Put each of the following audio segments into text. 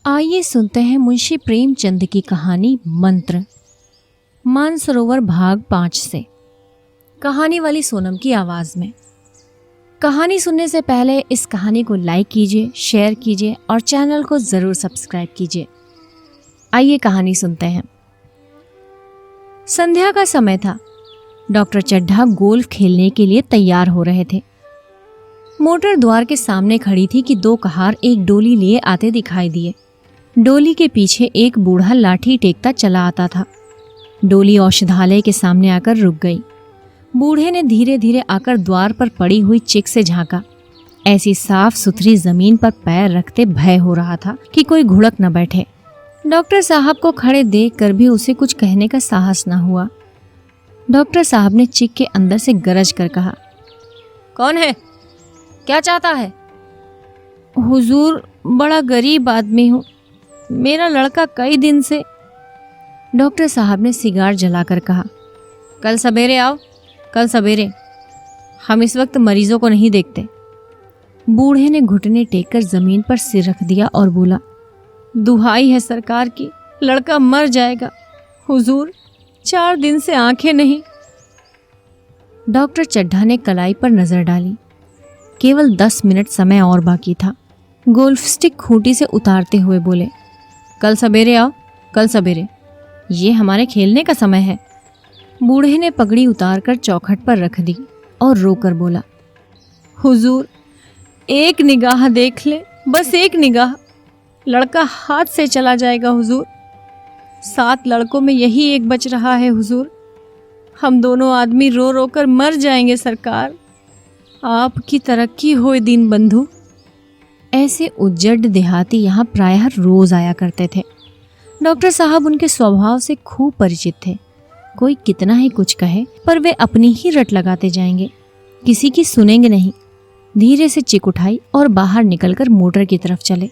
आइए सुनते हैं मुंशी प्रेमचंद की कहानी मंत्र, मानसरोवर भाग 5 से। कहानी वाली सोनम की आवाज में। कहानी सुनने से पहले इस कहानी को लाइक कीजिए, शेयर कीजिए और चैनल को जरूर सब्सक्राइब कीजिए। आइए कहानी सुनते हैं। संध्या का समय था। डॉक्टर चड्ढा गोल्फ खेलने के लिए तैयार हो रहे थे। मोटर द्वार के सामने खड़ी थी कि दो कहार एक डोली लिए आते दिखाई दिए। डोली के पीछे एक बूढ़ा लाठी टेकता चला आता था। डोली औषधालय के सामने आकर रुक गई। बूढ़े ने धीरे धीरे आकर द्वार पर पड़ी हुई चिक से झांका। ऐसी साफ सुथरी जमीन पर पैर रखते भय हो रहा था कि कोई घुड़क न बैठे। डॉक्टर साहब को खड़े देखकर भी उसे कुछ कहने का साहस न हुआ। डॉक्टर साहब ने चिक के अंदर से गरज कर कहा, कौन है? क्या चाहता है? हुजूर, बड़ा गरीब आदमी हूँ। मेरा लड़का कई दिन से। डॉक्टर साहब ने सिगार जलाकर कहा, कल सवेरे आओ, कल सवेरे। हम इस वक्त मरीजों को नहीं देखते। बूढ़े ने घुटने टेककर जमीन पर सिर रख दिया और बोला, दुहाई है सरकार की, लड़का मर जाएगा। हुजूर, 4 दिन से आंखें नहीं। डॉक्टर चड्ढा ने कलाई पर नजर डाली। केवल 10 मिनट समय और बाकी था। गोल्फ स्टिक खूंटी से उतारते हुए बोले, कल सवेरे आओ, कल सवेरे। ये हमारे खेलने का समय है। बूढ़े ने पगड़ी उतारकर चौखट पर रख दी और रोकर बोला, हुजूर, एक निगाह देख ले, बस एक निगाह। लड़का हाथ से चला जाएगा हुजूर। 7 लड़कों में यही एक बच रहा है हुजूर। हम दोनों आदमी रो रो कर मर जाएंगे सरकार। आपकी तरक्की होए दीन बंधु। ऐसे उज्जड देहाती यहाँ प्रायः रोज आया करते थे। डॉक्टर साहब उनके स्वभाव से खूब परिचित थे। कोई कितना ही कुछ कहे पर वे अपनी ही रट लगाते जाएंगे, किसी की सुनेंगे नहीं। धीरे से चिक उठाई और बाहर निकलकर मोटर की तरफ चले।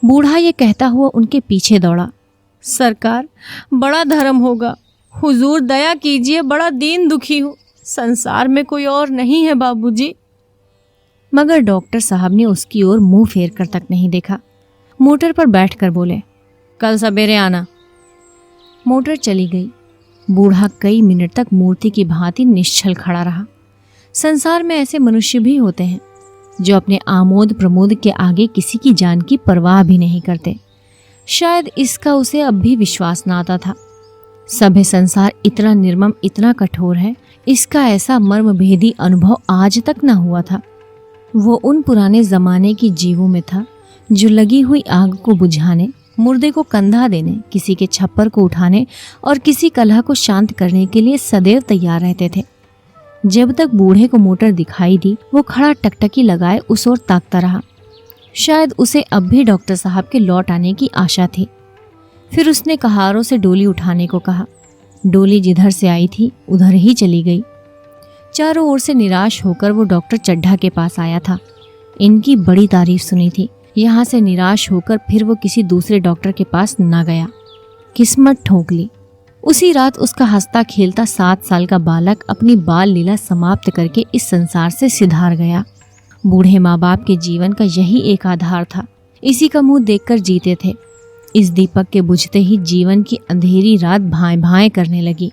बूढ़ा ये कहता हुआ उनके पीछे दौड़ा, सरकार, बड़ा धर्म होगा। हुजूर दया कीजिए, बड़ा दीन दुखी हूँ। संसार में कोई और नहीं है बाबूजी। मगर डॉक्टर साहब ने उसकी ओर मुंह फेर कर तक नहीं देखा। मोटर पर बैठकर बोले, कल सवेरे आना। मोटर चली गई। बूढ़ा कई मिनट तक मूर्ति की भांति निश्चल खड़ा रहा। संसार में ऐसे मनुष्य भी होते हैं जो अपने आमोद प्रमोद के आगे किसी की जान की परवाह भी नहीं करते। शायद इसका उसे अब भी विश्वास न आता था। सभ्य संसार इतना निर्मम, इतना कठोर है, इसका ऐसा मर्मभेदी अनुभव आज तक न हुआ था। वो उन पुराने जमाने की जीवों में था जो लगी हुई आग को बुझाने, मुर्दे को कंधा देने, किसी के छप्पर को उठाने और किसी कलह को शांत करने के लिए सदैव तैयार रहते थे। जब तक बूढ़े को मोटर दिखाई दी, वो खड़ा टकटकी लगाए उस ओर ताकता रहा। शायद उसे अब भी डॉक्टर साहब के लौट आने की आशा थी। फिर उसने कहारों से डोली उठाने को कहा। डोली जिधर से आई थी उधर ही चली गई। चारों ओर से निराश होकर वो डॉक्टर चड्ढा के पास आया था। इनकी बड़ी तारीफ सुनी थी। यहाँ से निराश होकर फिर वो किसी दूसरे डॉक्टर के पास ना गया। किस्मत ठोक ली। उसी रात उसका हंसता खेलता 7 साल का बालक अपनी बाल लीला समाप्त करके इस संसार से सिधार गया। बूढ़े माँ बाप के जीवन का यही एक आधार था। इसी का मुंह देखकर जीते थे। इस दीपक के बुझते ही जीवन की अंधेरी रात भाएं भाएं करने लगी।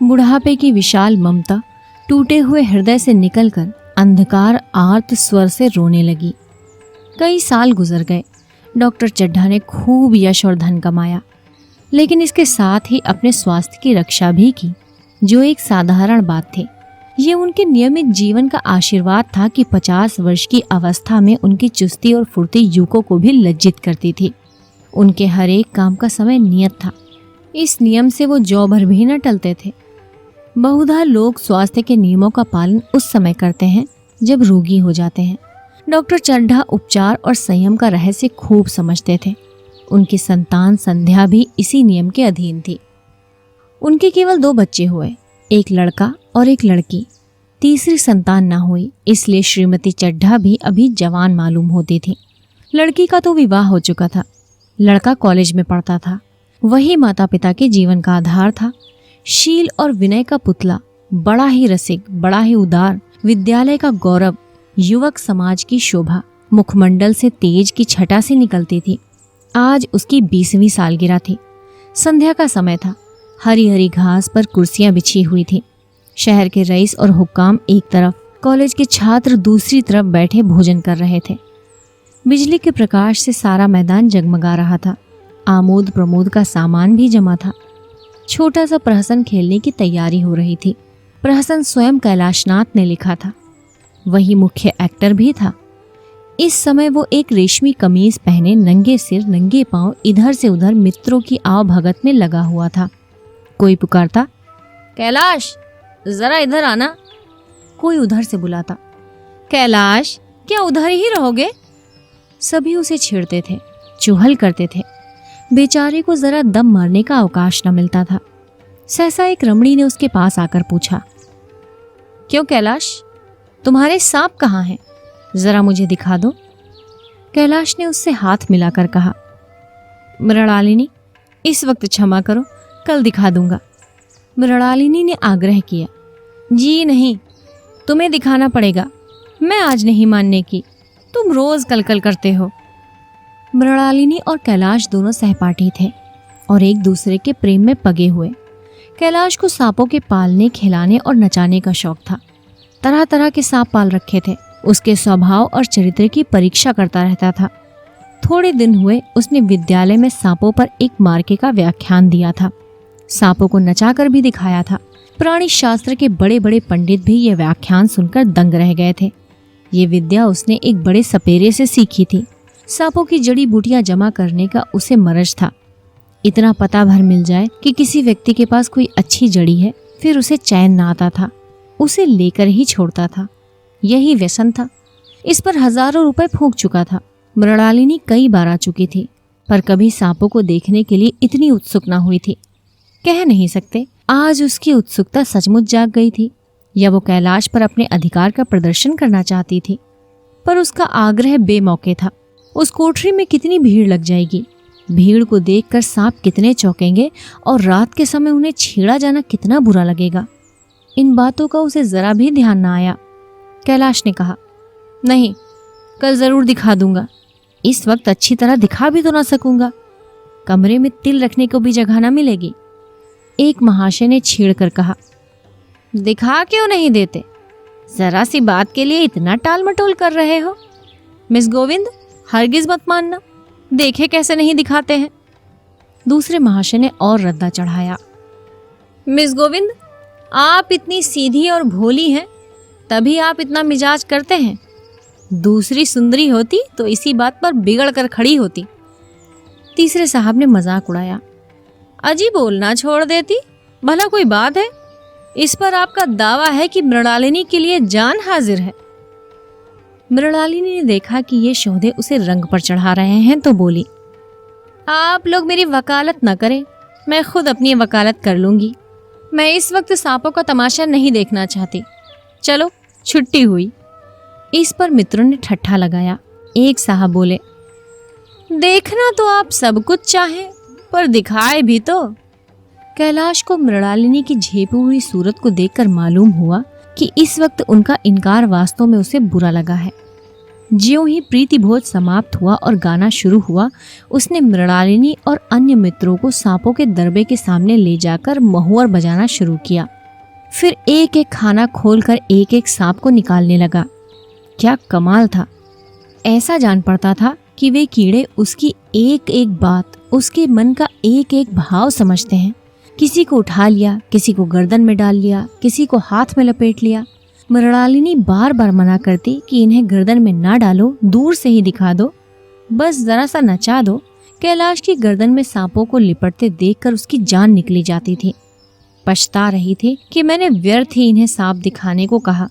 बुढ़ापे की विशाल ममता टूटे हुए हृदय से निकलकर अंधकार आर्त स्वर से रोने लगी। कई साल गुजर गए। डॉक्टर चड्ढा ने खूब यश और धन कमाया, लेकिन इसके साथ ही अपने स्वास्थ्य की रक्षा भी की, जो एक साधारण बात थी। ये उनके नियमित जीवन का आशीर्वाद था कि 50 वर्ष की अवस्था में उनकी चुस्ती और फुर्ती युवकों को भी लज्जित करती थी। उनके हर एक काम का समय नियत था। इस नियम से वो जौ भर भी न टलते थे। बहुधा लोग स्वास्थ्य के नियमों का पालन उस समय करते हैं जब रोगी हो जाते हैं। डॉक्टर चड्ढा उपचार और संयम का रहस्य खूब समझते थे। उनकी संतान संध्या भी इसी नियम के अधीन थी। उनके केवल 2 बच्चे हुए, एक लड़का और एक लड़की। तीसरी संतान ना हुई, इसलिए श्रीमती चड्ढा भी अभी जवान मालूम होती थी। लड़की का तो विवाह हो चुका था। लड़का कॉलेज में पढ़ता था। वही माता पिता के जीवन का आधार था। शील और विनय का पुतला, बड़ा ही रसिक, बड़ा ही उदार, विद्यालय का गौरव, युवक समाज की शोभा, मुखमंडल से तेज की छटा सी निकलती थी। आज उसकी 20वीं सालगिरह थी। संध्या का समय था। हरी हरी घास पर कुर्सियां बिछी हुई थी। शहर के रईस और हुक्काम एक तरफ, कॉलेज के छात्र दूसरी तरफ बैठे भोजन कर रहे थे। बिजली के प्रकाश से सारा मैदान जगमगा रहा था। आमोद प्रमोद का सामान भी जमा था। छोटा सा प्रहसन खेलने की तैयारी हो रही थी। प्रहसन स्वयं कैलाशनाथ ने लिखा था। वही मुख्य एक्टर भी था। इस समय वो एक रेशमी कमीज पहने नंगे सिर नंगे पांव इधर से उधर मित्रों की आवभगत में लगा हुआ था। कोई पुकारता, कैलाश जरा इधर आना। कोई उधर से बुलाता, कैलाश क्या उधर ही रहोगे? सभी उसे छेड़ते थे, चुहल करते थे। बेचारे को जरा दम मारने का अवकाश न मिलता था। सहसा एक रमणी ने उसके पास आकर पूछा, क्यों कैलाश, तुम्हारे सांप कहाँ हैं? जरा मुझे दिखा दो। कैलाश ने उससे हाथ मिलाकर कहा, मृणालिनी इस वक्त क्षमा करो, कल दिखा दूंगा। मृणालिनी ने आग्रह किया, जी नहीं, तुम्हें दिखाना पड़ेगा, मैं आज नहीं मानने की, तुम रोज कलकल करते हो। मृणालिनी और कैलाश दोनों सहपाठी थे और एक दूसरे के प्रेम में पगे हुए। कैलाश को सांपों के पालने, खिलाने और नचाने का शौक था। तरह तरह के सांप पाल रखे थे। उसके स्वभाव और चरित्र की परीक्षा करता रहता था। थोड़े दिन हुए उसने विद्यालय में सांपों पर एक मार्के का व्याख्यान दिया था। सांपों को नचाकर भी दिखाया था। प्राणी शास्त्र के बड़े बड़े पंडित भी ये व्याख्यान सुनकर दंग रह गए थे। ये विद्या उसने एक बड़े सपेरे से सीखी थी। सांपों की जड़ी बूटियां जमा करने का उसे मरज था। इतना पता भर मिल जाए कि किसी व्यक्ति के पास कोई अच्छी जड़ी है, फिर उसे चैन न आता था, उसे लेकर ही छोड़ता था। यही व्यसन था। इस पर हजारों रुपए फूंक चुका था। मृणालिनी कई बार आ चुकी थी, पर कभी सांपों को देखने के लिए इतनी उत्सुक न हुई थी। कह नहीं सकते आज उसकी उत्सुकता सचमुच जाग गई थी या वो कैलाश पर अपने अधिकार का प्रदर्शन करना चाहती थी। पर उसका आग्रह बेमौके था। उस कोठरी में कितनी भीड़ लग जाएगी, भीड़ को देखकर सांप कितने चौंकेंगे और रात के समय उन्हें छेड़ा जाना कितना बुरा लगेगा। इन बातों का उसे जरा भी ध्यान न आया। कैलाश ने कहा, नहीं, कल जरूर दिखा दूंगा। इस वक्त अच्छी तरह दिखा भी तो ना सकूंगा, कमरे में तिल रखने को भी जगह ना मिलेगी। एक महाशय ने छेड़ कर कहा, दिखा क्यों नहीं देते? जरा सी बात के लिए इतना टाल मटोल कर रहे हो। मिस गोविंद, हरगिज मत मानना, देखे कैसे नहीं दिखाते हैं। दूसरे महाशय ने और रद्दा चढ़ाया, मिस गोविंद, आप इतनी सीधी और भोली हैं, तभी आप इतना मिजाज करते हैं। दूसरी सुंदरी होती तो इसी बात पर बिगड़ कर खड़ी होती। तीसरे साहब ने मजाक उड़ाया, अजी बोलना छोड़ देती, भला कोई बात है? इस पर आपका दावा है कि मृणालिनी के लिए जान हाजिर है। मृणालिनी ने देखा कि ये शोधे उसे रंग पर चढ़ा रहे हैं तो बोली, आप लोग मेरी वकालत न करें, मैं खुद अपनी वकालत कर लूंगी। मैं इस वक्त सांपों का तमाशा नहीं देखना चाहती, चलो छुट्टी हुई। इस पर मित्रों ने ठट्ठा लगाया। एक साहब बोले, देखना तो आप सब कुछ चाहें, पर दिखाए भी तो। कैलाश को मृणालिनी की झेपी हुई सूरत को देखकर मालूम हुआ कि इस वक्त उनका इनकार वास्तव में उसे बुरा लगा है। ज्यों ही प्रीति भोज समाप्त हुआ और गाना शुरू हुआ, उसने मृणालिनी और अन्य मित्रों को सांपों के दरबे के सामने ले जाकर महुअर बजाना शुरू किया। फिर एक एक खाना खोलकर एक एक सांप को निकालने लगा। क्या कमाल था! ऐसा जान पड़ता था कि वे कीड़े उसकी एक एक बात, उसके मन का एक एक भाव समझते हैं। किसी को उठा लिया, किसी को गर्दन में डाल लिया, किसी को हाथ में लपेट लिया। मृणालिनी बार बार मना करती कि इन्हें गर्दन में ना डालो, दूर से ही दिखा दो, बस जरा सा नचा दो। कैलाश की गर्दन में सांपों को लिपटते देखकर उसकी जान निकली जाती थी। पछता रही थी कि मैंने व्यर्थ ही इन्हें सांप दिखाने को कहा,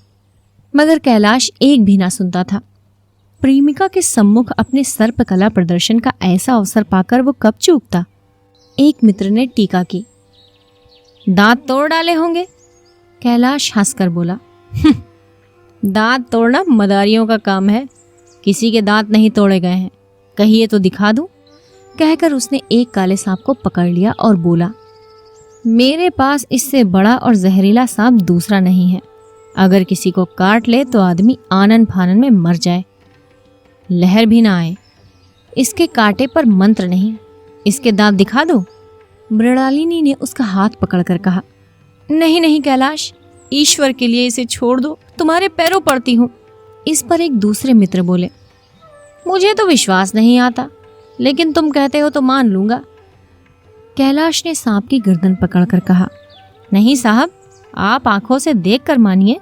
मगर कैलाश एक भी ना सुनता था। प्रेमिका के सम्मुख अपने सर्पकला प्रदर्शन का ऐसा अवसर पाकर वो कब चूकता। एक मित्र ने टीका की, दांत तोड़ डाले होंगे। कैलाश हंसकर बोला, दांत तोड़ना मदारियों का काम है, किसी के दांत नहीं तोड़े गए हैं, कहिए तो दिखा दूं। कहकर उसने एक काले सांप को पकड़ लिया और बोला, मेरे पास इससे बड़ा और जहरीला सांप दूसरा नहीं है। अगर किसी को काट ले तो आदमी आनन फानन में मर जाए, लहर भी ना आए। इसके कांटे पर मंत्र नहीं, इसके दांत दिखा दो। मृणालिनी ने उसका हाथ पकड़कर कहा। नहीं नहीं कैलाश, ईश्वर के लिए इसे छोड़ दो, तुम्हारे पैरों पड़ती हूँ। इस पर एक दूसरे मित्र बोले, मुझे तो विश्वास नहीं आता, लेकिन तुम कहते हो तो मान लूंगा। कैलाश ने सांप की गर्दन पकड़कर कहा, नहीं साहब, आप आंखों से देखकर मानिए।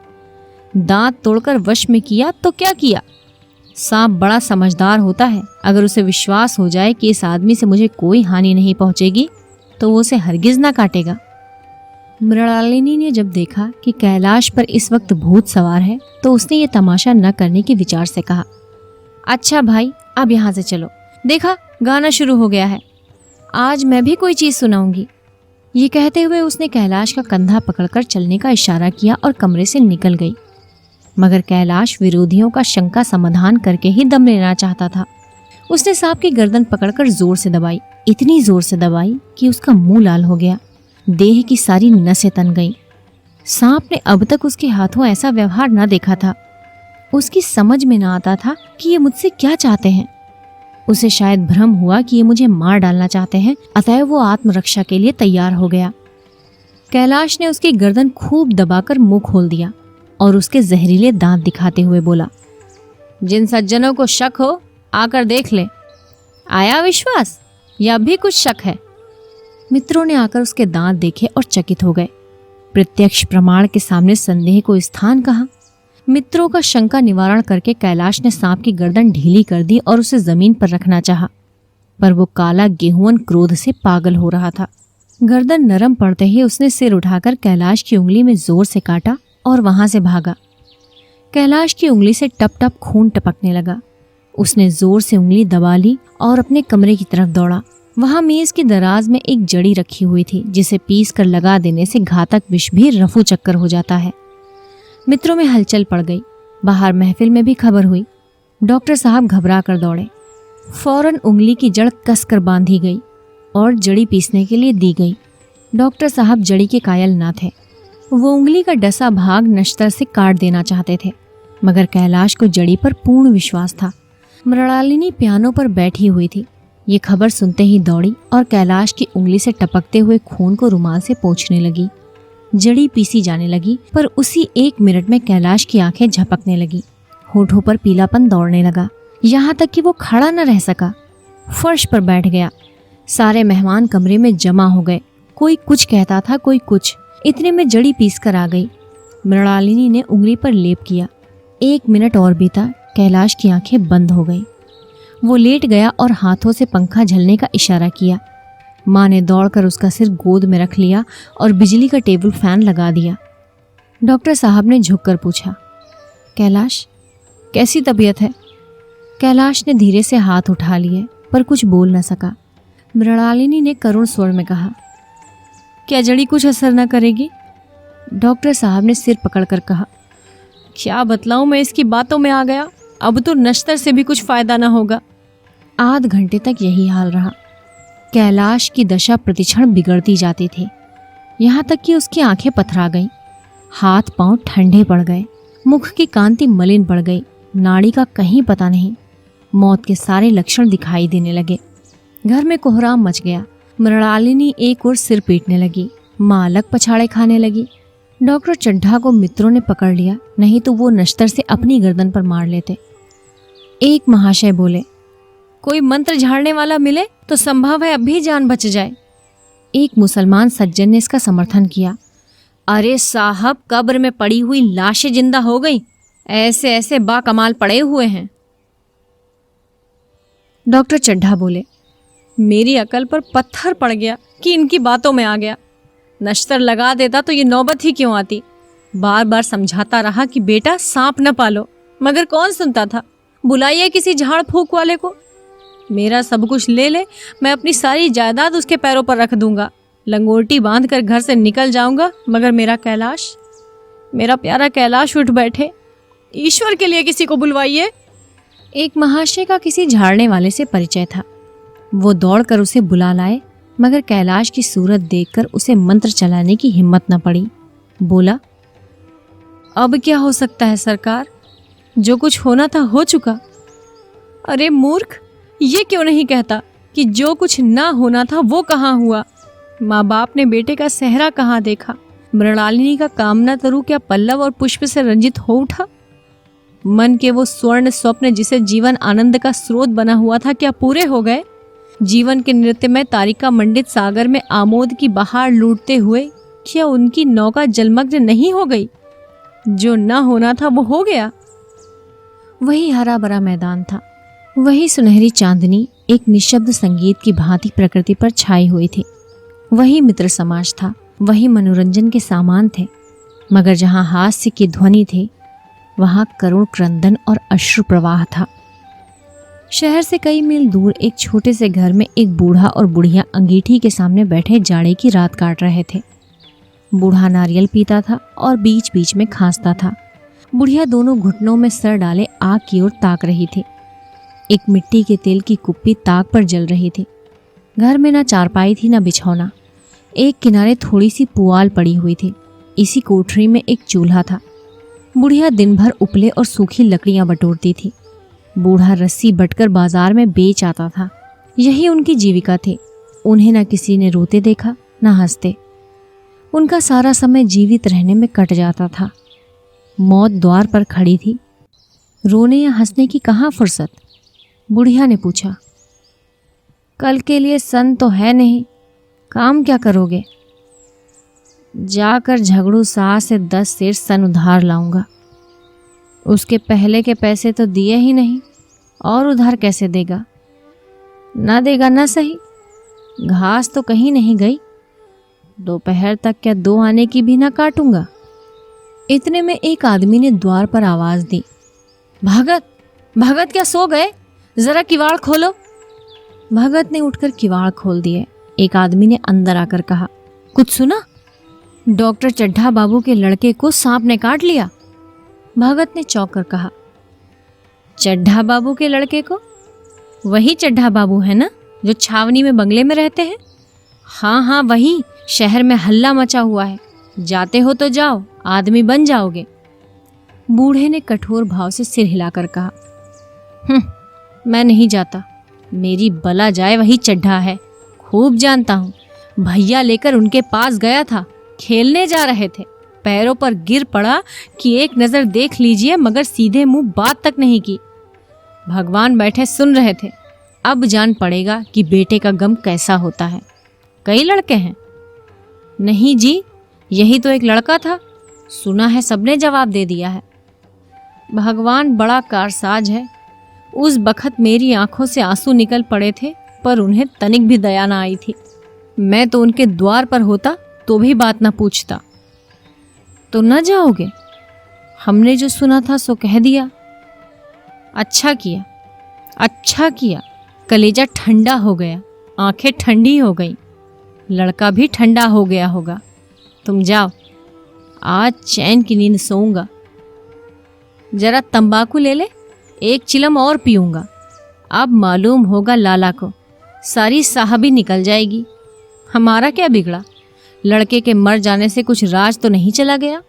दांत तोड़कर वश में किया तो क्या किया? सांप बड़ा समझदार होता है। अगर उसे विश्वास हो जाए कि इस आदमी से मुझे कोई हानि नहीं पहुंचेगी तो वो उसे हरगिज ना काटेगा। मृणालिनी ने जब देखा कि कैलाश पर इस वक्त भूत सवार है तो उसने ये तमाशा न करने के विचार से कहा, अच्छा भाई, अब यहाँ से चलो। देखा, गाना शुरू हो गया है, आज मैं भी कोई चीज सुनाऊंगी। ये कहते हुए उसने कैलाश का कंधा पकड़कर चलने का इशारा किया और कमरे से निकल गई। मगर कैलाश विरोधियों का शंका समाधान करके ही दम लेना चाहता था। उसने सांप की गर्दन पकड़कर जोर से दबाई, इतनी जोर से दबाई कि उसका मुंह लाल हो गया, देह की सारी नसें तन गईं। सांप ने अब तक उसके हाथों ऐसा व्यवहार न देखा था। उसकी समझ में न आता था कि ये मुझसे क्या चाहते हैं। उसे शायद भ्रम हुआ कि ये मुझे मार डालना चाहते हैं, अतः वो आत्मरक्षा के लिए तैयार हो गया। कैलाश ने उसकी गर्दन खूब दबाकर मुंह खोल दिया और उसके जहरीले दांत दिखाते हुए बोला, जिन सज्जनों को शक हो आकर देख ले। आया विश्वास या अब भी कुछ शक है? मित्रों ने आकर उसके दांत देखे और चकित हो गए। प्रत्यक्ष प्रमाण के सामने संदेह को स्थान कहाँ? मित्रों का शंका निवारण करके कैलाश ने सांप की गर्दन ढीली कर दी और उसे जमीन पर रखना चाहा, पर वो काला गेहुअन क्रोध से पागल हो रहा था। गर्दन नरम पड़ते ही उसने सिर उठाकर कैलाश की उंगली में जोर से काटा और वहां से भागा। कैलाश की उंगली से टप टप खून टपकने लगा। उसने जोर से उंगली दबा ली और अपने कमरे की तरफ दौड़ा। वहां मेज की दराज में एक जड़ी रखी हुई थी, जिसे पीस कर लगा देने से घातक विष भी रफू चक्कर हो जाता है। मित्रों में हलचल पड़ गई। बाहर महफिल में भी खबर हुई। डॉक्टर साहब घबरा कर दौड़े। फौरन उंगली की जड़ कसकर बांधी गई और जड़ी पीसने के लिए दी गई। डॉक्टर साहब जड़ी के कायल ना थे। वो उंगली का डसा भाग नश्तर से काट देना चाहते थे, मगर कैलाश को जड़ी पर पूर्ण विश्वास था। मृणालिनी पियानो पर बैठी हुई थी। ये खबर सुनते ही दौड़ी और कैलाश की उंगली से टपकते हुए खून को रुमाल से पोंछने लगी। जड़ी पीसी जाने लगी, पर उसी 1 मिनट में कैलाश की आंखें झपकने लगी। होठों पर पीलापन दौड़ने लगा, यहाँ तक कि वो खड़ा न रह सका। फर्श पर बैठ गया। सारे मेहमान कमरे में जमा हो गए। कोई कुछ कहता था, कोई कुछ। इतने में जड़ी पीस कर आ गई। मृणालिनी ने उंगली पर लेप किया। 1 मिनट और बीता। कैलाश की आंखें बंद हो गई। वो लेट गया और हाथों से पंखा झलने का इशारा किया। माँ ने दौड़कर उसका सिर गोद में रख लिया और बिजली का टेबल फैन लगा दिया। डॉक्टर साहब ने झुककर पूछा, कैलाश, कैसी तबीयत है? कैलाश ने धीरे से हाथ उठा लिए, पर कुछ बोल न सका। मृणालिनी ने करुण स्वर में कहा, क्या जड़ी कुछ असर न करेगी? डॉक्टर साहब ने सिर पकड़कर कहा, क्या बतलाऊं, मैं इसकी बातों में आ गया। अब तो नश्तर से भी कुछ फायदा न होगा। आध घंटे तक यही हाल रहा। कैलाश की दशा प्रतिक्षण बिगड़ती जाती थी, यहाँ तक कि उसकी आंखें पथरा गईं। हाथ पांव ठंडे पड़ गए। मुख की कांति मलिन पड़ गई। नाड़ी का कहीं पता नहीं। मौत के सारे लक्षण दिखाई देने लगे। घर में कोहराम मच गया। मृणालिनी एक ओर सिर पीटने लगी। माँ अलग पछाड़े खाने लगी। डॉक्टर चड्ढा को मित्रों ने पकड़ लिया, नहीं तो वो नश्तर से अपनी गर्दन पर मार लेते। एक महाशय बोले, कोई मंत्र झाड़ने वाला मिले तो संभव है अभी जान बच जाए। एक मुसलमान सज्जन ने इसका समर्थन किया। अरे साहब, कब्र में पड़ी हुई लाशें जिंदा हो गई, ऐसे ऐसे बाकमाल पड़े हुए हैं। डॉक्टर चड्ढा बोले, मेरी अकल पर पत्थर पड़ गया कि इनकी बातों में आ गया। नश्तर लगा देता तो ये नौबत ही क्यों आती। बार बार समझाता रहा कि बेटा सांप न पालो, मगर कौन सुनता था। बुलाइए किसी झाड़ फूक वाले को। मेरा सब कुछ ले ले, मैं अपनी सारी जायदाद उसके पैरों पर रख दूंगा। लंगोटी बांध कर घर से निकल जाऊंगा, मगर मेरा कैलाश, मेरा प्यारा कैलाश उठ बैठे। ईश्वर के लिए किसी को बुलवाइए। एक महाशय का किसी झाड़ने वाले से परिचय था। वो दौड़कर उसे बुला लाए, मगर कैलाश की सूरत देखकर उसे मंत्र चलाने की हिम्मत न पड़ी। बोला, अब क्या हो सकता है सरकार, जो कुछ होना था हो चुका। अरे मूर्ख, ये क्यों नहीं कहता कि जो कुछ ना होना था वो कहाँ हुआ? माँ बाप ने बेटे का सेहरा कहाँ देखा? मृणालिनी का कामना तरु क्या पल्लव और पुष्प से रंजित हो उठा? मन के वो स्वर्ण स्वप्न जिसे जीवन आनंद का स्रोत बना हुआ था क्या पूरे हो गए? जीवन के नृत्य में तारिका मंडित सागर में आमोद की बहार लूटते हुए क्या उनकी नौका जलमग्न नहीं हो गई? जो ना होना था वो हो गया। वही हरा भरा मैदान था, वही सुनहरी चांदनी एक निशब्द संगीत की भांति प्रकृति पर छाई हुई थी। वही मित्र समाज था, वही मनोरंजन के सामान थे, मगर जहाँ हास्य की ध्वनि थी वहाँ करुण क्रंदन और अश्रु प्रवाह था। शहर से कई मील दूर एक छोटे से घर में एक बूढ़ा और बुढ़िया अंगीठी के सामने बैठे जाड़े की रात काट रहे थे। बूढ़ा नारियल पीता था और बीच बीच में खांसता था। बुढ़िया दोनों घुटनों में सर डाले आग की ओर ताक रही थी। एक मिट्टी के तेल की कुप्पी ताक पर जल रही थी। घर में ना चारपाई थी ना बिछौना। एक किनारे थोड़ी सी पुआल पड़ी हुई थी। इसी कोठरी में एक चूल्हा था। बुढ़िया दिन भर उपले और सूखी लकड़ियां बटोरती थी। बूढ़ा रस्सी बटकर बाजार में बेच आता था। यही उनकी जीविका थी। उन्हें न किसी ने रोते देखा न हंसते। उनका सारा समय जीवित रहने में कट जाता था। मौत द्वार पर खड़ी थी। रोने या हंसने की कहाँ फुर्सत? बुढ़िया ने पूछा, कल के लिए सन तो है नहीं, काम क्या करोगे? जाकर झगड़ू शाह से 10 सेर सन उधार लाऊंगा। उसके पहले के पैसे तो दिए ही नहीं, और उधार कैसे देगा? ना देगा ना सही, घास तो कहीं नहीं गई। दोपहर तक क्या 2 आने की भी ना काटूंगा। इतने में एक आदमी ने द्वार पर आवाज दी, भगत, भगत क्या सो गए? जरा किवाड़ खोलो। भगत ने उठकर किवाड़ खोल दिए। एक आदमी ने अंदर आकर कहा, कुछ सुना? डॉक्टर चड्ढा बाबू के लड़के को सांप ने काट लिया। भगत ने चौंक कर कहा, चड्ढा बाबू के लड़के को? वही चड्ढा बाबू है ना जो छावनी में बंगले में रहते हैं? हाँ हाँ वही। शहर में हल्ला मचा हुआ है। जाते हो तो जाओ, आदमी बन जाओगे। बूढ़े ने कठोर भाव से सिर हिलाकर कहा, मैं नहीं जाता। मेरी बला जाए वही चड्ढा है, खूब जानता हूँ। भैया लेकर उनके पास गया था, खेलने जा रहे थे। पैरों पर गिर पड़ा कि एक नजर देख लीजिए, मगर सीधे मुंह बात तक नहीं की। भगवान बैठे सुन रहे थे। अब जान पड़ेगा कि बेटे का गम कैसा होता है। कई लड़के हैं? नहीं जी, यही तो एक लड़का था। सुना है सबने जवाब दे दिया है। भगवान बड़ा कारसाज है। उस बखत मेरी आंखों से आंसू निकल पड़े थे, पर उन्हें तनिक भी दया ना आई थी। मैं तो उनके द्वार पर होता तो भी बात ना पूछता। तो न जाओगे? हमने जो सुना था सो कह दिया। अच्छा किया, अच्छा किया। कलेजा ठंडा हो गया, आंखें ठंडी हो गई, लड़का भी ठंडा हो गया होगा। तुम जाओ, आज चैन की नींद सोऊंगा। जरा तंबाकू ले ले, एक चिलम और पीऊंगा। अब मालूम होगा लाला को, सारी साहबी निकल जाएगी। हमारा क्या बिगड़ा? लड़के के मर जाने से कुछ राज तो नहीं चला गया।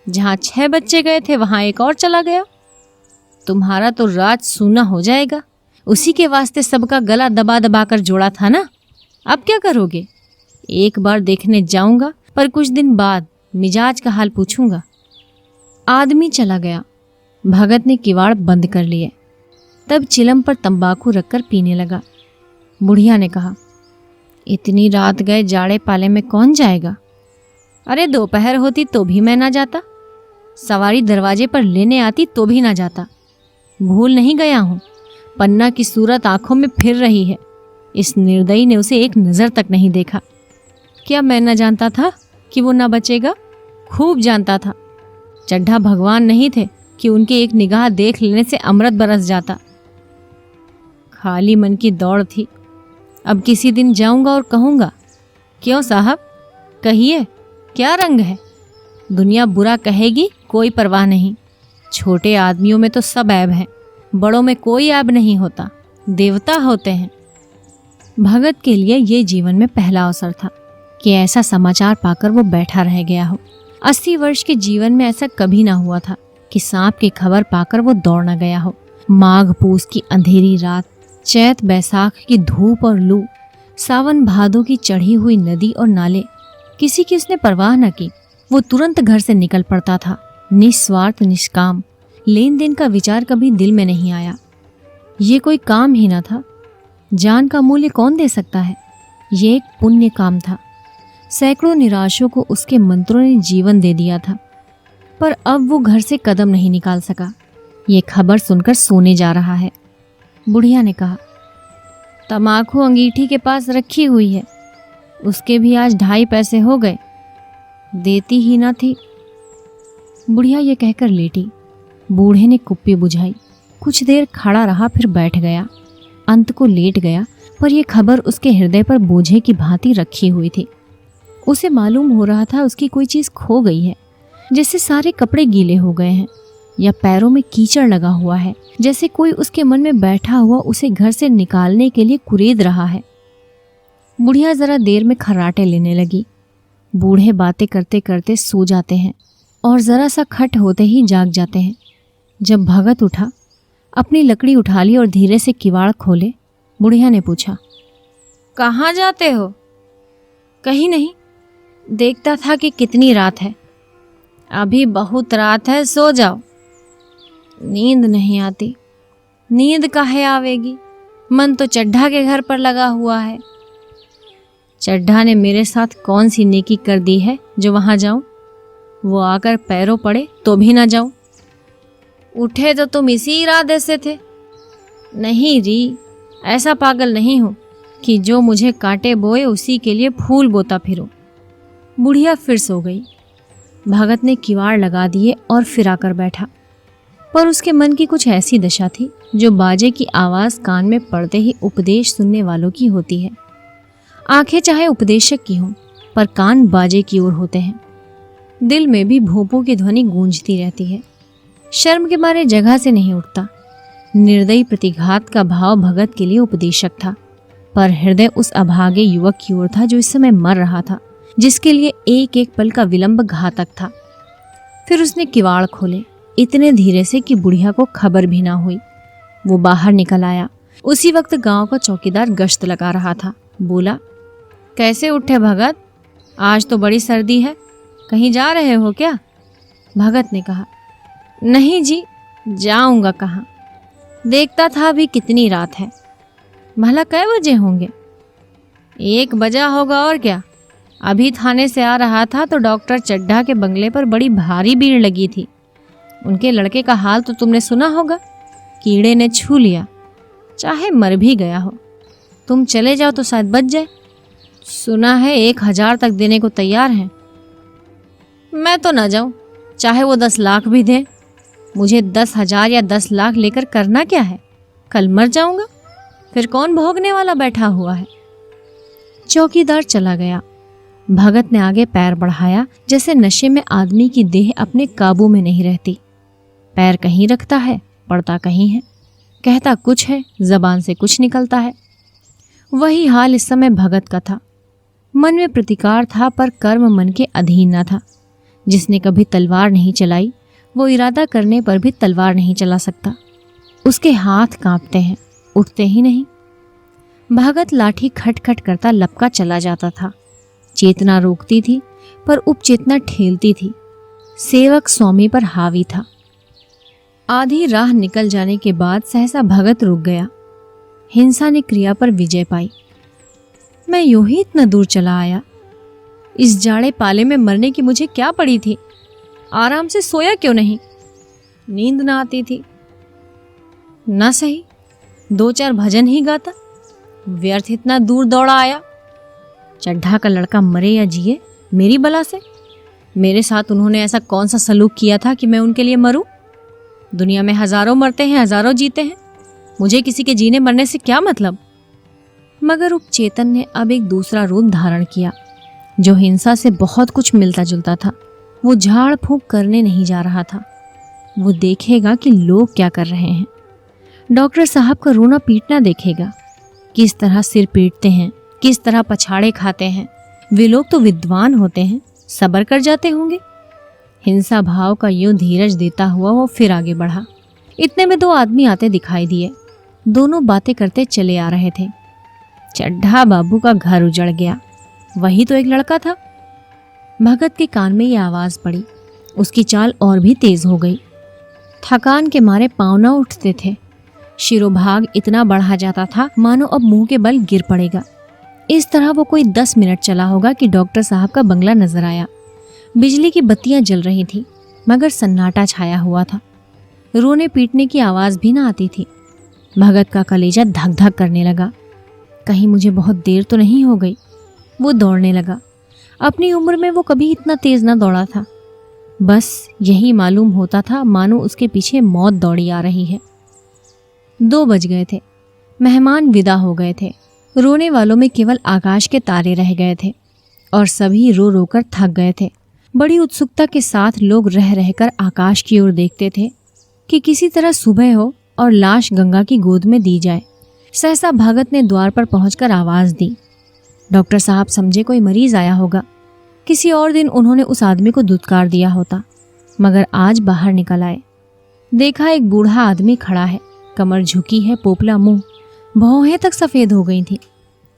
जहाँ 6 बच्चे गए थे वहाँ एक और चला गया। तुम्हारा तो राज सूना हो जाएगा। उसी के वास्ते सबका गला दबा दबा कर जोड़ा था ना। अब क्या करोगे? एक बार देखने जाऊंगा, पर कुछ दिन बाद मिजाज का हाल पूछूंगा। आदमी चला गया। भगत ने किवाड़ बंद कर लिए। तब चिलम पर तंबाकू रखकर पीने लगा। बुढ़िया ने कहा, इतनी रात गए जाड़े पाले में कौन जाएगा? अरे दोपहर होती तो भी मैं ना जाता। सवारी दरवाजे पर लेने आती तो भी ना जाता। भूल नहीं गया हूँ। पन्ना की सूरत आंखों में फिर रही है। इस निर्दयी ने उसे एक नज़र तक नहीं देखा। क्या मैं न जानता था कि वो ना बचेगा? खूब जानता था। चड्ढा भगवान नहीं थे कि उनके एक निगाह देख लेने से अमृत बरस जाता। खाली मन की दौड़ थी। अब किसी दिन जाऊंगा और कहूंगा, क्यों साहब, कहिए क्या रंग है? दुनिया बुरा कहेगी, कोई परवाह नहीं। छोटे आदमियों में तो सब ऐब हैं, बड़ों में कोई ऐब नहीं होता, देवता होते हैं। भगत के लिए ये जीवन में पहला अवसर था कि ऐसा समाचार पाकर वो बैठा रह गया हो। 80 वर्ष के जीवन में ऐसा कभी ना हुआ था कि सांप की खबर पाकर वो दौड़ न गया हो। माघ पूस की अंधेरी रात, चैत बैसाख की धूप और लू, सावन भादों की चढ़ी हुई नदी और नाले, किसी की उसने परवाह न की। वो तुरंत घर से निकल पड़ता था, निस्वार्थ निष्काम। लेन देन का विचार कभी दिल में नहीं आया। ये कोई काम ही न था। जान का मूल्य कौन दे सकता है? ये एक पुण्य काम था। सैकड़ों निराशों को उसके मंत्रों ने जीवन दे दिया था, पर अब वो घर से कदम नहीं निकाल सका। ये खबर सुनकर सोने जा रहा है। बुढ़िया ने कहा, तमाकू अंगीठी के पास रखी हुई है, उसके भी आज 2.5 पैसे हो गए, देती ही ना थी। बुढ़िया ये कहकर लेटी। बूढ़े ने कुप्पी बुझाई, कुछ देर खड़ा रहा, फिर बैठ गया। अंत को लेट गया, पर यह खबर उसके हृदय पर बोझे की भांति रखी हुई थी। उसे मालूम हो रहा था उसकी कोई चीज खो गई है, जैसे सारे कपड़े गीले हो गए हैं, या पैरों में कीचड़ लगा हुआ है, जैसे कोई उसके मन में बैठा हुआ उसे घर से निकालने के लिए कुरेद रहा है। बुढ़िया जरा देर में खर्राटे लेने लगी। बूढ़े बातें करते करते सो जाते हैं और जरा सा खट होते ही जाग जाते हैं। जब भगत उठा, अपनी लकड़ी उठा ली और धीरे से किवाड़ खोले, बुढ़िया ने पूछा, कहाँ जाते हो? कहीं नहीं, देखता था कि कितनी रात है। अभी बहुत रात है, सो जाओ। नींद नहीं आती। नींद काहे आवेगी? मन तो चड्ढा के घर पर लगा हुआ है। चड्ढा ने मेरे साथ कौन सी नेकी कर दी है जो वहां जाऊं? वो आकर पैरों पड़े तो भी ना जाऊं। उठे तो तुम इसी इरादे से थे। नहीं री, ऐसा पागल नहीं हूं कि जो मुझे कांटे बोए उसी के लिए फूल बोता फिरूं। बुढ़िया फिर सो गई। भगत ने किवाड़ लगा दिए और फिर आकर बैठा, पर उसके मन की कुछ ऐसी दशा थी जो बाजे की आवाज कान में पड़ते ही उपदेश सुनने वालों की होती है। आंखें चाहे उपदेशक की हों, पर कान बाजे की ओर होते हैं। दिल में भी भोंपों की ध्वनि गूंजती रहती है। शर्म के मारे जगह से नहीं उठता। निर्दयी प्रतिघात का भाव भगत के लिए उपदेशक था, पर हृदय उस अभागे युवक की ओर था जो इस समय मर रहा था, जिसके लिए एक एक पल का विलंब घातक था। फिर उसने किवाड़ खोले, इतने धीरे से कि बुढ़िया को खबर भी ना हुई। वो बाहर निकल आया। उसी वक्त गांव का चौकीदार गश्त लगा रहा था। बोला, कैसे उठे भगत? आज तो बड़ी सर्दी है, कहीं जा रहे हो क्या? भगत ने कहा, नहीं जी, जाऊंगा कहाँ? देखता था अभी कितनी रात है। भला कै बजे होंगे? 1 बजा होगा और क्या। अभी थाने से आ रहा था तो डॉक्टर चड्ढा के बंगले पर बड़ी भारी भीड़ लगी थी। उनके लड़के का हाल तो तुमने सुना होगा, कीड़े ने छू लिया, चाहे मर भी गया हो। तुम चले जाओ तो शायद बच जाए। सुना है 1000 तक देने को तैयार हैं। मैं तो ना जाऊं, चाहे वो 10 लाख भी दें। मुझे 10,000 या 10 लाख लेकर करना क्या है? कल मर जाऊंगा, फिर कौन भोगने वाला बैठा हुआ है। चौकीदार चला गया। भगत ने आगे पैर बढ़ाया, जैसे नशे में आदमी की देह अपने काबू में नहीं रहती। पैर कहीं रखता है, पड़ता कहीं है, कहता कुछ है, जबान से कुछ निकलता है। वही हाल इस समय भगत का था। मन में प्रतिकार था, पर कर्म मन के अधीन न था। जिसने कभी तलवार नहीं चलाई, वो इरादा करने पर भी तलवार नहीं चला सकता। उसके हाथ कांपते हैं, उठते ही नहीं। भगत लाठी खटखट करता लपका चला जाता था। चेतना रोकती थी, पर उपचेतना ठेलती थी। सेवक स्वामी पर हावी था। आधी राह निकल जाने के बाद सहसा भगत रुक गया। हिंसा ने क्रिया पर विजय पाई। मैं यूं ही इतना दूर चला आया। इस जाड़े पाले में मरने की मुझे क्या पड़ी थी? आराम से सोया क्यों नहीं? नींद ना आती थी। ना सही 2-4 भजन ही गाता। व्यर्थ इतना दूर दौड़ा आया। चड्ढा का लड़का मरे या जिए, मेरी बला से। मेरे साथ उन्होंने ऐसा कौन सा सलूक किया था कि मैं उनके लिए मरूं? दुनिया में हजारों मरते हैं, हजारों जीते हैं। मुझे किसी के जीने मरने से क्या मतलब? मगर उपचेतन ने अब एक दूसरा रूप धारण किया, जो हिंसा से बहुत कुछ मिलता जुलता था। वो झाड़ फूंक करने नहीं जा रहा था। वो देखेगा कि लोग क्या कर रहे हैं। डॉक्टर साहब का रोना पीटना देखेगा, किस तरह सिर पीटते हैं, किस तरह पछाड़े खाते हैं। वे लोग तो विद्वान होते हैं, सब्र कर जाते होंगे। हिंसा भाव का यूं धीरज देता हुआ वो फिर आगे बढ़ा। इतने में 2 आदमी आते दिखाई दिए। दोनों बातें करते चले आ रहे थे। चड्ढा बाबू का घर उजड़ गया, वही तो एक लड़का था। भगत के कान में ये आवाज पड़ी। उसकी चाल और भी तेज हो गई। थकान के मारे पांव न उठते थे। शिरोभाग इतना बढ़ा जाता था मानो अब मुंह के बल गिर पड़ेगा। इस तरह वो कोई 10 मिनट चला होगा कि डॉक्टर साहब का बंगला नजर आया। बिजली की बत्तियां जल रही थी मगर सन्नाटा छाया हुआ था। रोने पीटने की आवाज भी ना आती थी। भगत का कलेजा धक धक करने लगा। कहीं मुझे बहुत देर तो नहीं हो गई। वो दौड़ने लगा। अपनी उम्र में वो कभी इतना तेज ना दौड़ा था। बस यही मालूम होता था मानो उसके पीछे मौत दौड़ी आ रही है। 2 बज गए थे। मेहमान विदा हो गए थे। रोने वालों में केवल आकाश के तारे रह गए थे और सभी रो रो कर थक गए थे। बड़ी उत्सुकता के साथ लोग रह रहकर आकाश की ओर देखते थे कि किसी तरह सुबह हो और लाश गंगा की गोद में दी जाए। सहसा भगत ने द्वार पर पहुंचकर आवाज दी। डॉक्टर साहब समझे कोई मरीज आया होगा। किसी और दिन उन्होंने उस आदमी को दुत्कार दिया होता, मगर आज बाहर निकल आए। देखा एक बूढ़ा आदमी खड़ा है, कमर झुकी है, पोपला मुंह, भौहें तक सफेद हो गई थी।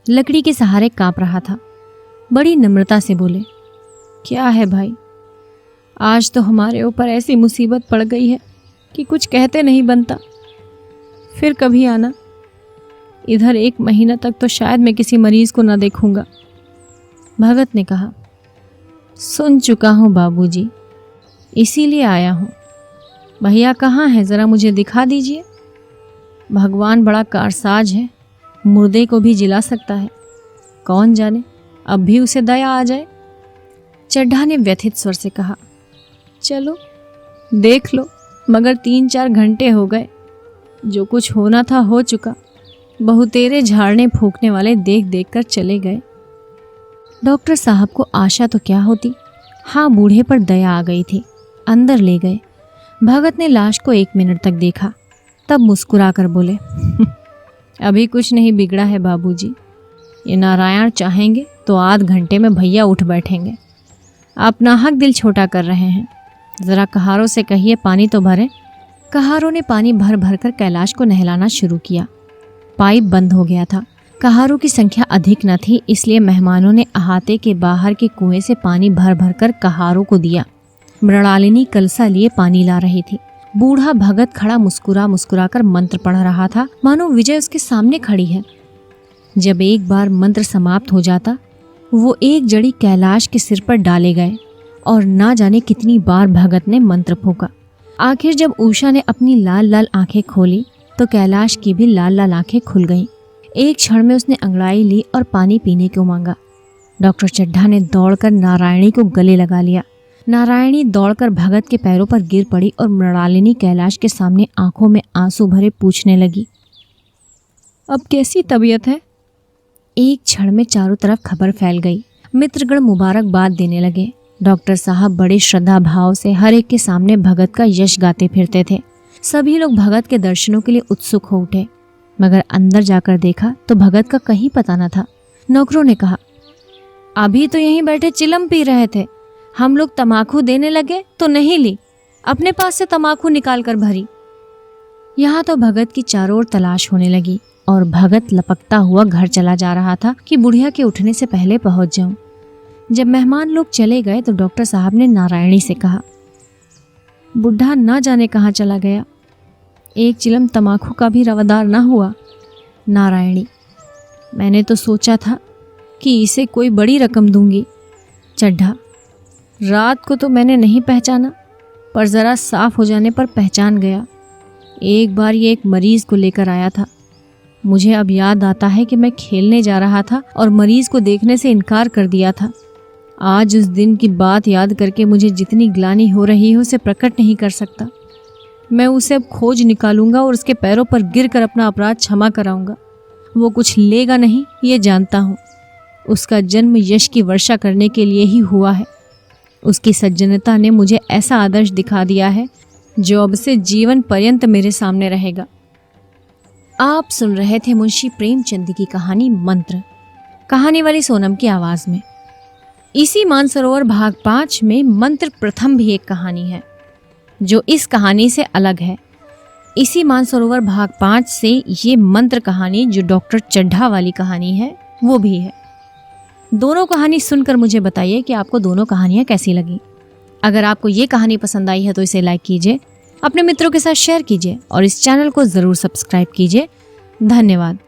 लकड़ी के सहारे कांप रहा था। बड़ी नम्रता से बोले, क्या है भाई, आज तो हमारे ऊपर ऐसी मुसीबत पड़ गई है कि कुछ कहते नहीं बनता। फिर कभी आना। इधर 1 महीना तक तो शायद मैं किसी मरीज को ना देखूंगा। भगत ने कहा, सुन चुका हूँ बाबूजी, इसीलिए आया हूँ। भैया कहाँ है, जरा मुझे दिखा दीजिए। भगवान बड़ा कारसाज है, मुर्दे को भी जिला सकता है। कौन जाने अब भी उसे दया आ जाए। चड्ढा ने व्यथित स्वर से कहा, चलो देख लो, मगर 3-4 घंटे हो गए। जो कुछ होना था हो चुका। बहुतेरे झाड़ने फूकने वाले देख देख कर चले गए। डॉक्टर साहब को आशा तो क्या होती, हाँ बूढ़े पर दया आ गई थी। अंदर ले गए। भगत ने लाश को 1 मिनट तक देखा, तब मुस्कुरा कर बोले, अभी कुछ नहीं बिगड़ा है बाबूजी। ये नारायण चाहेंगे तो आध घंटे में भैया उठ बैठेंगे। आप नाहक दिल छोटा कर रहे हैं। जरा कहारों से कहिए पानी तो भरें। कहारों ने पानी भर भर कर कैलाश को नहलाना शुरू किया। पाइप बंद हो गया था। कहारों की संख्या अधिक न थी, इसलिए मेहमानों ने अहाते के बाहर के कुएं से पानी भर भर कर कहारों को दिया। मृणालिनी कलसा लिए पानी ला रही थी। बूढ़ा भगत खड़ा मुस्कुरा मुस्कुरा कर मंत्र पढ़ रहा था, मानो विजय उसके सामने खड़ी है। जब एक बार मंत्र समाप्त हो जाता, वो एक जड़ी कैलाश के सिर पर डाले गए और ना जाने कितनी बार भगत ने मंत्र फूंका। आखिर जब उषा ने अपनी लाल लाल आंखें खोली तो कैलाश की भी लाल लाल आंखें खुल गईं। एक क्षण में उसने अंगड़ाई ली और पानी पीने को मांगा। डॉक्टर चड्ढा ने दौड़कर नारायणी को गले लगा लिया। नारायणी दौड़कर भगत के पैरों पर गिर पड़ी और मृणालिनी कैलाश के सामने आंखों में आंसू भरे पूछने लगी, अब कैसी तबीयत है? एक क्षण में चारों तरफ खबर फैल गई। मित्रगण मुबारकबाद देने लगे। डॉक्टर साहब बड़े श्रद्धा भाव से हर एक के सामने भगत का यश गाते फिरते थे। सभी लोग भगत के दर्शनों के लिए उत्सुक हो उठे, मगर अंदर जाकर देखा तो भगत का कहीं पता न था। नौकरों ने कहा, अभी तो यहीं बैठे चिलम पी रहे थे, हम लोग तमाकू देने लगे तो नहीं ली, अपने पास से तमाकू निकाल कर भरी। यहाँ तो भगत की चारों ओर तलाश होने लगी और भगत लपकता हुआ घर चला जा रहा था कि बुढ़िया के उठने से पहले पहुंच जाऊं। जब मेहमान लोग चले गए तो डॉक्टर साहब ने नारायणी से कहा, बुढ़ा ना जाने कहाँ चला गया, एक चिलम तमाकू का भी रवादार ना हुआ। नारायणी, मैंने तो सोचा था कि इसे कोई बड़ी रकम दूंगी। चड्ढा, रात को तो मैंने नहीं पहचाना, पर ज़रा साफ हो जाने पर पहचान गया। एक बार ये एक मरीज को लेकर आया था। मुझे अब याद आता है कि मैं खेलने जा रहा था और मरीज को देखने से इनकार कर दिया था। आज उस दिन की बात याद करके मुझे जितनी ग्लानि हो रही है उसे प्रकट नहीं कर सकता। मैं उसे अब खोज निकालूंगा और उसके पैरों पर गिरकर अपना अपराध क्षमा कराऊंगा। वो कुछ लेगा नहीं, ये जानता हूँ। उसका जन्म यश की वर्षा करने के लिए ही हुआ है। उसकी सज्जनता ने मुझे ऐसा आदर्श दिखा दिया है जो अब से जीवन पर्यंत मेरे सामने रहेगा। आप सुन रहे थे मुंशी प्रेमचंद की कहानी मंत्र, कहानी वाली सोनम की आवाज में। इसी मानसरोवर भाग 5 में मंत्र प्रथम भी एक कहानी है जो इस कहानी से अलग है। इसी मानसरोवर भाग 5 से ये मंत्र कहानी जो डॉक्टर चड्ढा वाली कहानी है वो भी है। दोनों कहानी सुनकर मुझे बताइए कि आपको दोनों कहानियाँ कैसी लगी। अगर आपको ये कहानी पसंद आई है तो इसे लाइक कीजिए, अपने मित्रों के साथ शेयर कीजिए और इस चैनल को ज़रूर सब्सक्राइब कीजिए। धन्यवाद।